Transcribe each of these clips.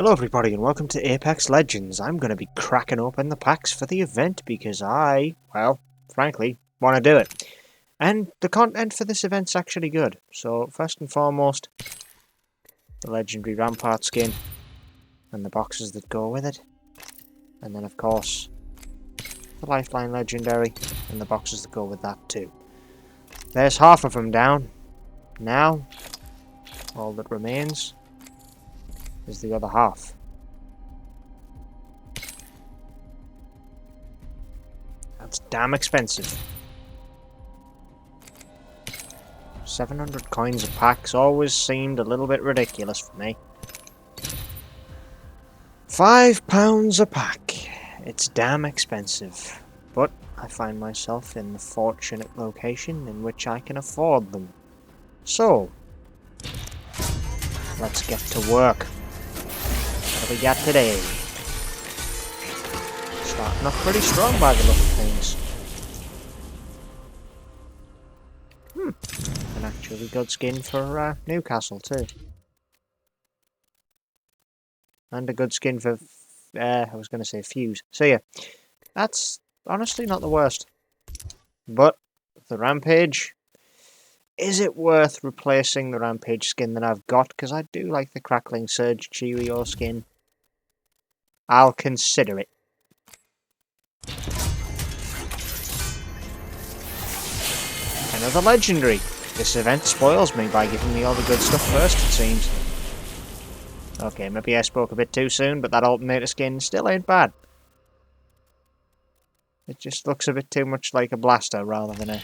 Hello everybody and welcome to Apex Legends. I'm going to be cracking open the packs for the event because I, well, frankly, want to do it. And the content for this event's actually good. So first and foremost, the legendary Rampart skin and the boxes that go with it. And then of course, the Lifeline legendary and the boxes that go with that too. There's half of them down. Now, all that remains is the other half. That's damn expensive. 700 coins a pack's always seemed a little bit ridiculous for me. £5 a pack. It's damn expensive. But I find myself in the fortunate location in which I can afford them. So, let's get to work. What do we got today? Starting off pretty strong by the look of things. An actually good skin for Newcastle too. And a good skin for, I was going to say Fuse. So yeah, that's honestly not the worst. But, the Rampage, is it worth replacing the Rampage skin that I've got? Because I do like the Crackling Surge Cheerio skin. I'll consider it. Another legendary. This event spoils me by giving me all the good stuff first, it seems. Okay, maybe I spoke a bit too soon, but that alternator skin still ain't bad. It just looks a bit too much like a blaster rather than a,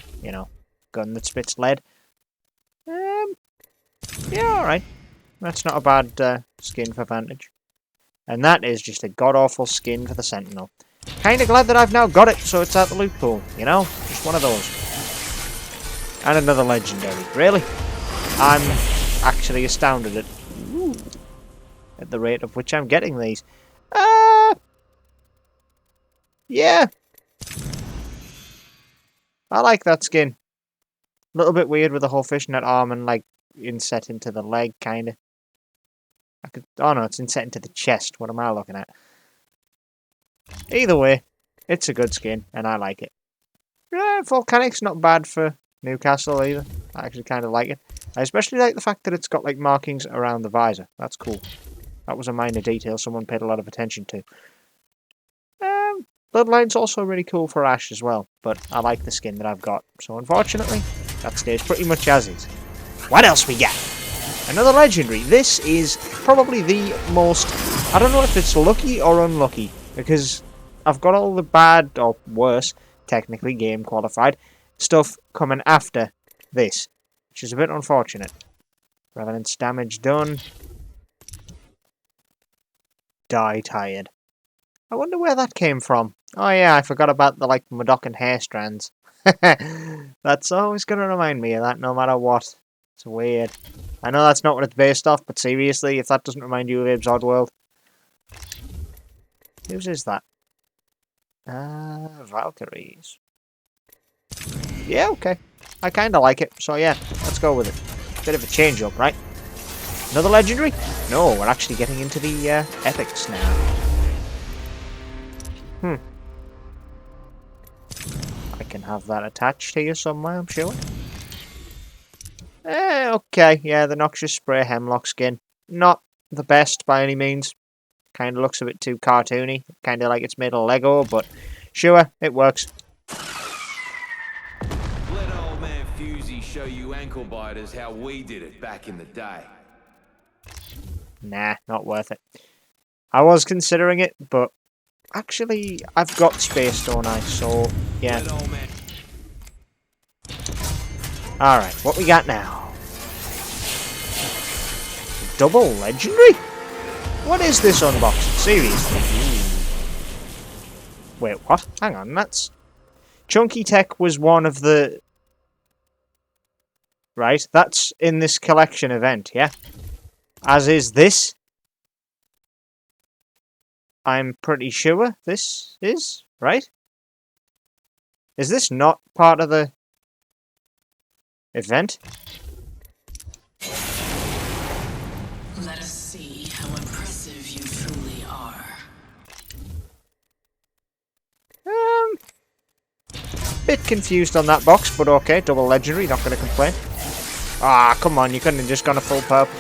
gun that spits lead. Yeah, alright. That's not a bad skin for Vantage. And that is just a god-awful skin for the Sentinel. Kinda glad that I've now got it, so it's out the loot pool, Just one of those. And another legendary. Really? I'm actually astounded at the rate of which I'm getting these. Yeah. I like that skin. A little bit weird with the whole fishnet arm and, inset into the leg, kinda. Oh no, it's inset into the chest. What am I looking at? Either way, it's a good skin, and I like it. Volcanic's not bad for Newcastle either. I actually kind of like it. I especially like the fact that it's got markings around the visor. That's cool. That was a minor detail someone paid a lot of attention to. Bloodline's also really cool for Ash as well, but I like the skin that I've got. So unfortunately, that stays pretty much as is. What else we got? Another legendary. This is probably the most... I don't know if it's lucky or unlucky, because I've got all the bad, or worse, technically game qualified, stuff coming after this, which is a bit unfortunate. Revenant's damage done. Die tired. I wonder where that came from. Oh yeah, I forgot about the Madoc and hair strands. That's always going to remind me of that no matter what. It's weird. I know that's not what it's based off, but seriously, if that doesn't remind you of Abe's Oddworld. Whose is that? Valkyries. Yeah, okay. I kinda like it, so yeah, let's go with it. Bit of a change up, right? Another legendary? No, we're actually getting into the epics now. I can have that attached here somewhere, I'm sure. Okay, yeah, the Noxious Spray Hemlock skin. Not the best by any means. Kinda looks a bit too cartoony. Kinda like it's made of Lego, but sure, it works. Let old man Fusey show you ankle biters how we did it back in the day. Nah, not worth it. I was considering it, but actually, I've got space, don't I? So, yeah. Alright, what we got now? Double legendary? What is this unboxing? Seriously? Wait, what? Hang on, that's... Chunky Tech was one of the... Right, that's in this collection event, yeah? As is this. I'm pretty sure this is, right? Is this not part of the event? Let us see how impressive you Bit confused on that box, but okay, double legendary, not going to complain. Ah, come on, you couldn't have just gone a full purple.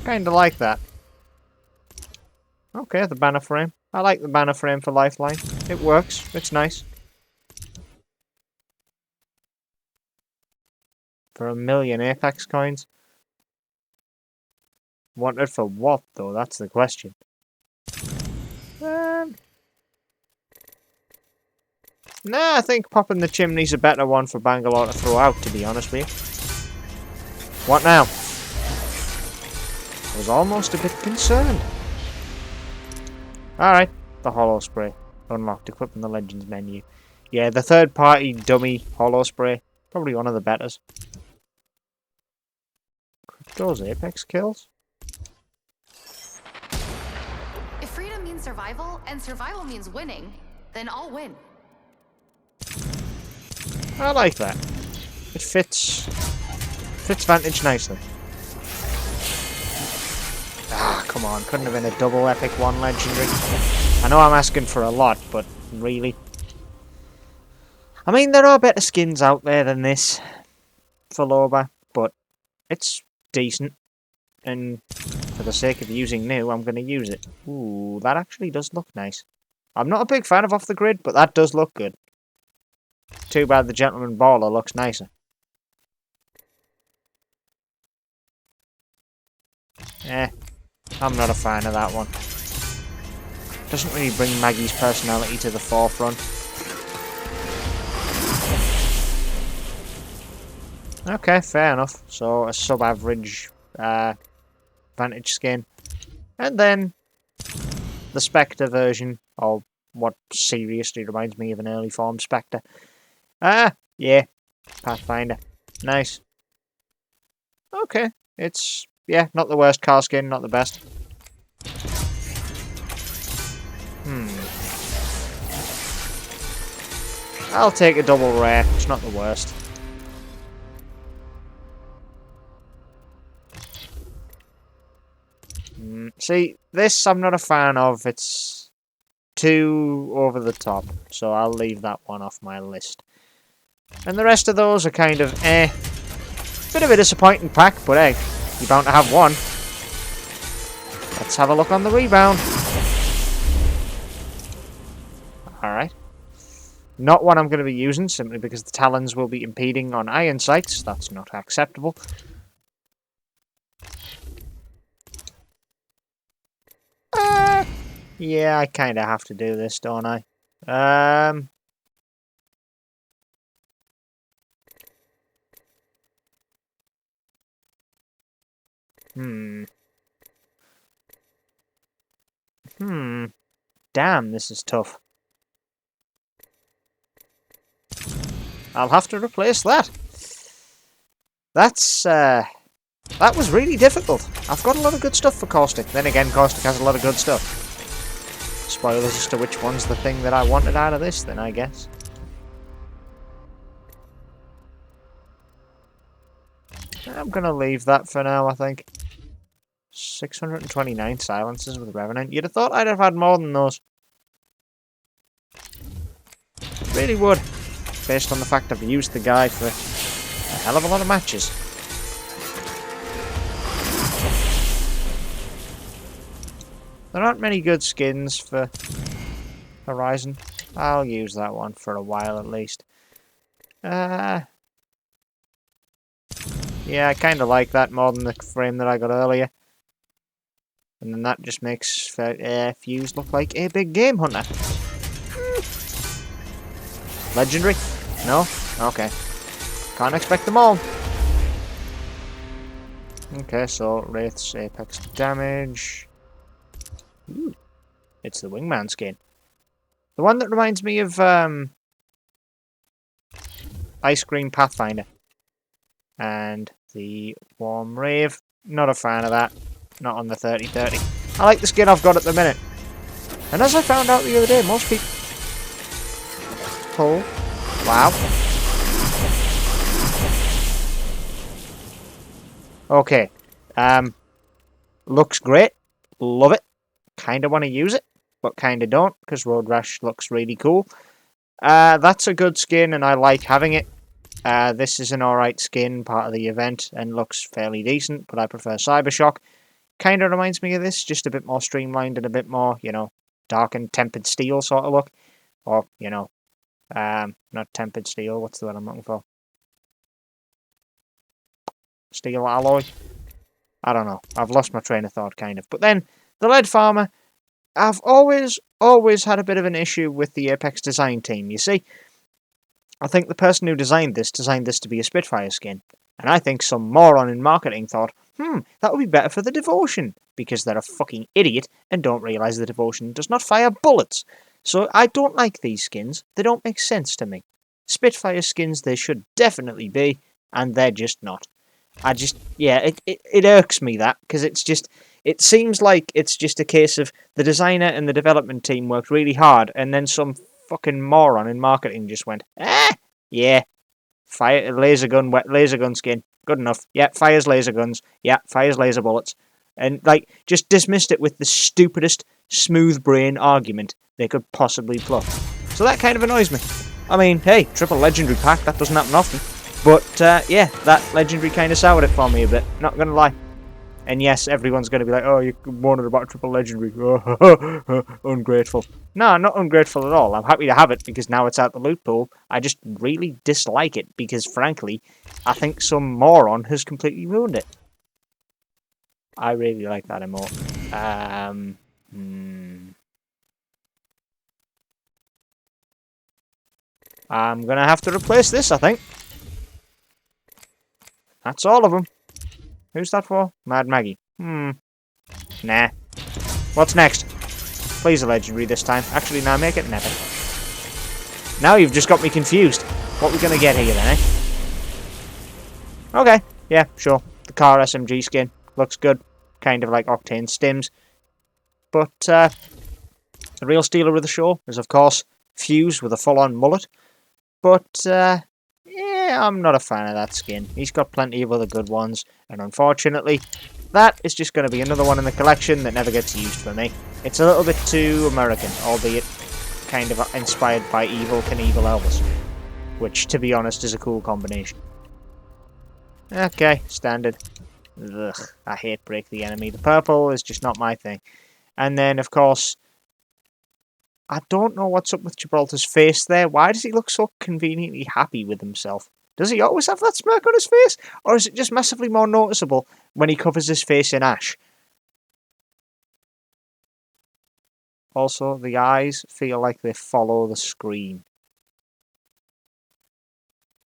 Kinda like that. Okay, the banner frame. I like the banner frame for Lifeline. It works, it's nice. For 1,000,000 Apex coins. Wanted for what, though? That's the question. Nah, I think popping the chimney's a better one for Bangalore to throw out, to be honest with you. What now? I was almost a bit concerned. Alright, the Holo Spray. Unlocked, equipping the Legends menu. Yeah, the third-party dummy Holo Spray. Probably one of the betters. Crypto's Apex kills? If freedom means survival, and survival means winning, then I'll win. I like that. It fits Vantage nicely. Ah, come on. Couldn't have been a double epic one legendary. I know I'm asking for a lot, but really. I mean, there are better skins out there than this for Loba, but it's decent. And for the sake of using new, I'm going to use it. Ooh, that actually does look nice. I'm not a big fan of Off the Grid, but that does look good. Too bad the Gentleman Baller looks nicer. I'm not a fan of that one. Doesn't really bring Maggie's personality to the forefront. Okay, fair enough. So, a sub-average Vantage skin. And then the Spectre version, or what seriously reminds me of an early form Spectre. Yeah. Pathfinder. Nice. Okay. It's, yeah, not the worst car skin, not the best. I'll take a double rare. It's not the worst. See, this I'm not a fan of. It's too over the top, so I'll leave that one off my list. And the rest of those are kind of bit of a disappointing pack, but hey, you're bound to have one. Let's have a look on the rebound. Alright. Not one I'm going to be using, simply because the Talons will be impeding on iron sights. That's not acceptable. Yeah, I kind of have to do this, don't I? Damn, this is tough. I'll have to replace that. That was really difficult. I've got a lot of good stuff for Caustic. Then again, Caustic has a lot of good stuff. Spoilers as to which one's the thing that I wanted out of this, then, I guess. I'm gonna leave that for now, I think. 629 silences with Revenant. You'd have thought I'd have had more than those. Really would. Based on the fact I've used the guy for a hell of a lot of matches. There aren't many good skins for Horizon. I'll use that one for a while at least. Yeah, I kind of like that more than the frame that I got earlier. And then that just makes Fuse look like a big game hunter. Legendary? No? Okay. Can't expect them all. Okay, so Wraith's Apex damage. Ooh, it's the Wingman skin. The one that reminds me of Ice Cream Pathfinder. And the Warm Rave. Not a fan of that. Not on the 3030. I like the skin I've got at the minute. And as I found out the other day, most people... Oh. Wow. Okay. Looks great. Love it. Kind of want to use it. but kind of don't, because Road Rash looks really cool. That's a good skin, and I like having it. This is an alright skin, part of the event, and looks fairly decent, but I prefer Cybershock. Kind of reminds me of this, just a bit more streamlined and a bit more, you know, dark and tempered steel sort of look. Or, you know, not tempered steel, what's the word I'm looking for? Steel alloy? I don't know. I've lost my train of thought, kind of. But then, the Lead Farmer, I've always had a bit of an issue with the Apex design team. You see, I think the person who designed this to be a Spitfire skin. And I think some moron in marketing thought, that would be better for the Devotion. Because they're a fucking idiot and don't realise the Devotion does not fire bullets. So I don't like these skins. They don't make sense to me. Spitfire skins they should definitely be, and they're just not. It irks me that, because it seems like it's just a case of the designer and the development team worked really hard, and then some fucking moron in marketing just went, yeah, fire laser gun skin, good enough. Yeah, fires laser guns. Yeah, fires laser bullets, and like just dismissed it with the stupidest smooth brain argument they could possibly pluck. So that kind of annoys me. I mean, hey, triple legendary pack, that doesn't happen often. But, yeah, that legendary kind of soured it for me a bit, not gonna lie. And yes, everyone's gonna be like, oh, you wanted about triple legendary. Ungrateful. No, not ungrateful at all. I'm happy to have it, because now it's out the loot pool. I just really dislike it, because frankly, I think some moron has completely ruined it. I really like that emote. I'm gonna have to replace this, I think. That's all of them. Who's that for? Mad Maggie. Nah. What's next? Please a legendary this time. Actually, now make it an epic. Now you've just got me confused. What are we gonna get here then, eh? Okay. Yeah, sure. The car SMG skin. Looks good. Kind of like Octane Stims. But, the real stealer of the show is, of course, Fuse with a full-on mullet. But, yeah, I'm not a fan of that skin. He's got plenty of other good ones, and unfortunately, that is just going to be another one in the collection that never gets used for me. It's a little bit too American, albeit kind of inspired by Evil Knievel Elvis, which, to be honest, is a cool combination. Okay, standard. Ugh, I hate Break the Enemy. The purple is just not my thing. And then, of course, I don't know what's up with Gibraltar's face there. Why does he look so conveniently happy with himself? Does he always have that smirk on his face? Or is it just massively more noticeable when he covers his face in ash? Also, the eyes feel like they follow the screen.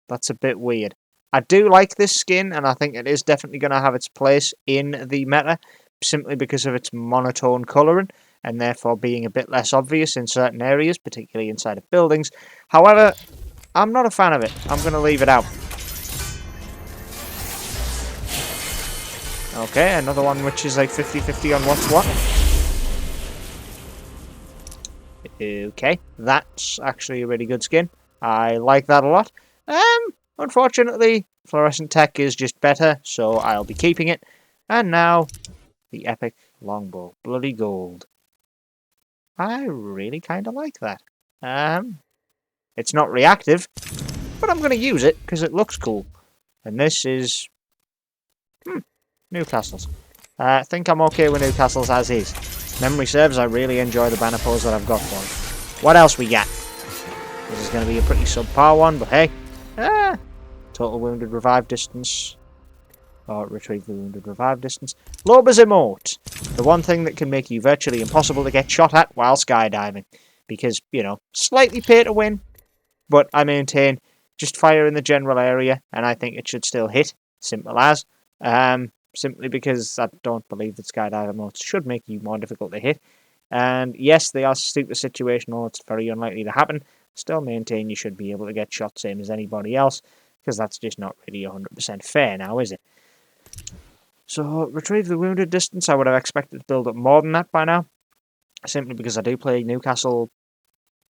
That's a bit weird. I do like this skin, and I think it is definitely going to have its place in the meta, simply because of its monotone colouring, and therefore being a bit less obvious in certain areas, particularly inside of buildings. However, I'm not a fan of it. I'm going to leave it out. Okay, another one which is like 50-50 on what's what. Okay, that's actually a really good skin. I like that a lot. Unfortunately, Fluorescent Tech is just better, so I'll be keeping it. And now, the epic longbow, Bloody Gold. I really kind of like that. It's not reactive, but I'm going to use it because it looks cool. And this is Newcastle's. I think I'm okay with Newcastle's as is. Memory serves, I really enjoy the banner pose that I've got for it. What else we got? This is going to be a pretty subpar one, but hey. Total wounded revive distance. Or retrieve the wounded revive distance. Loba's emote. The one thing that can make you virtually impossible to get shot at while skydiving. Because, you know, slightly pay to win. But I maintain, just fire in the general area, and I think it should still hit. Simple as. Simply because I don't believe that skydive emotes should make you more difficult to hit. And yes, they are stupid situational. It's very unlikely to happen. Still maintain you should be able to get shot same as anybody else. Because that's just not really 100% fair now, is it? So, retrieve the wounded distance. I would have expected to build up more than that by now. Simply because I do play Newcastle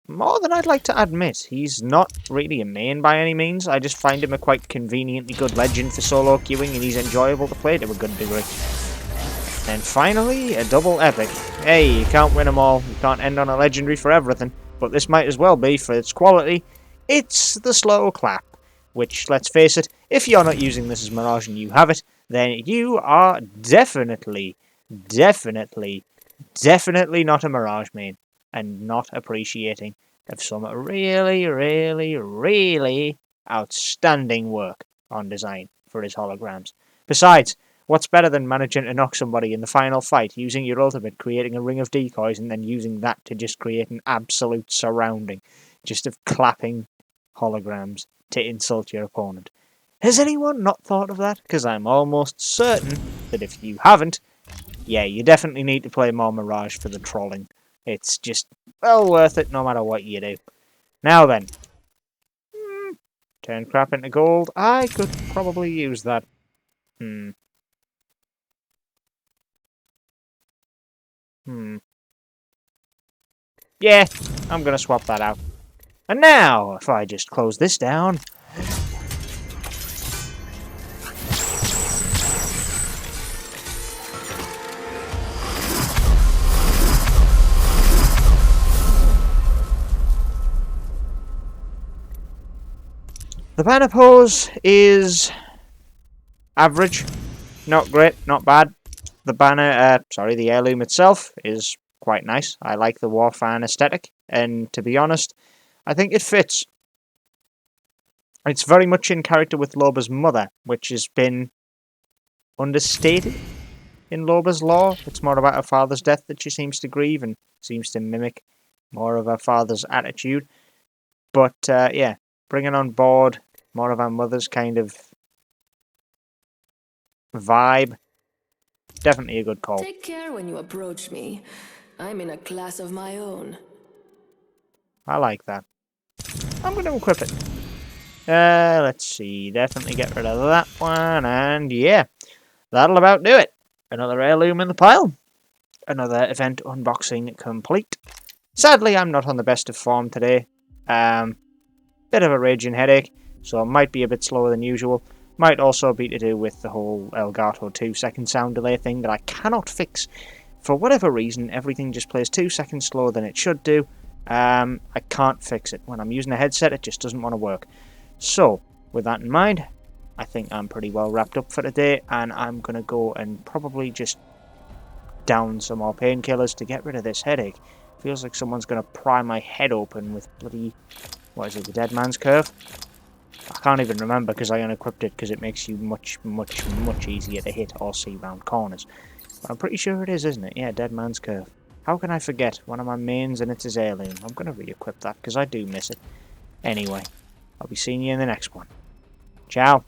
more than I'd like to admit. He's not really a main by any means. I just find him a quite conveniently good legend for solo queuing, and he's enjoyable to play to a good degree. And finally, a double epic. Hey, you can't win them all. You can't end on a legendary for everything. But this might as well be for its quality. It's the slow clap. Which, let's face it, if you're not using this as Mirage and you have it, then you are definitely not a Mirage main. And not appreciating of some really outstanding work on design for his holograms. Besides, what's better than managing to knock somebody in the final fight, using your ultimate, creating a ring of decoys, and then using that to just create an absolute surrounding, just of clapping holograms to insult your opponent? Has anyone not thought of that? Because I'm almost certain that if you haven't, yeah, you definitely need to play more Mirage for the trolling. It's just well worth it no matter what you do. Now then. Turn crap into gold. I could probably use that. Yeah, I'm going to swap that out. And now, if I just close this down... The banner pose is average, not great, not bad. The banner, the heirloom itself is quite nice. I like the war fan aesthetic, and to be honest, I think it fits. It's very much in character with Loba's mother, which has been understated in Loba's lore. It's more about her father's death that she seems to grieve, and seems to mimic more of her father's attitude. But, yeah, bringing on board more of our mother's kind of vibe. Definitely a good call. Take care when you approach me. I'm in a class of my own. I like that. I'm going to equip it. Let's see. Definitely get rid of that one. And yeah, that'll about do it. Another heirloom in the pile. Another event unboxing complete. Sadly, I'm not on the best of form today. Bit of a raging headache. So it might be a bit slower than usual. Might also be to do with the whole Elgato 2-second sound delay thing that I cannot fix. For whatever reason, everything just plays 2 seconds slower than it should do. I can't fix it. When I'm using a headset, it just doesn't want to work. So, with that in mind, I think I'm pretty well wrapped up for today. And I'm going to go and probably just down some more painkillers to get rid of this headache. Feels like someone's going to pry my head open with bloody... What is it, the Dead Man's Curve? I can't even remember because I unequipped it because it makes you much easier to hit or see round corners. But I'm pretty sure it is, isn't it? Yeah, Dead Man's Curve. How can I forget one of my mains and it's his heirloom? I'm going to re-equip that because I do miss it. Anyway, I'll be seeing you in the next one. Ciao.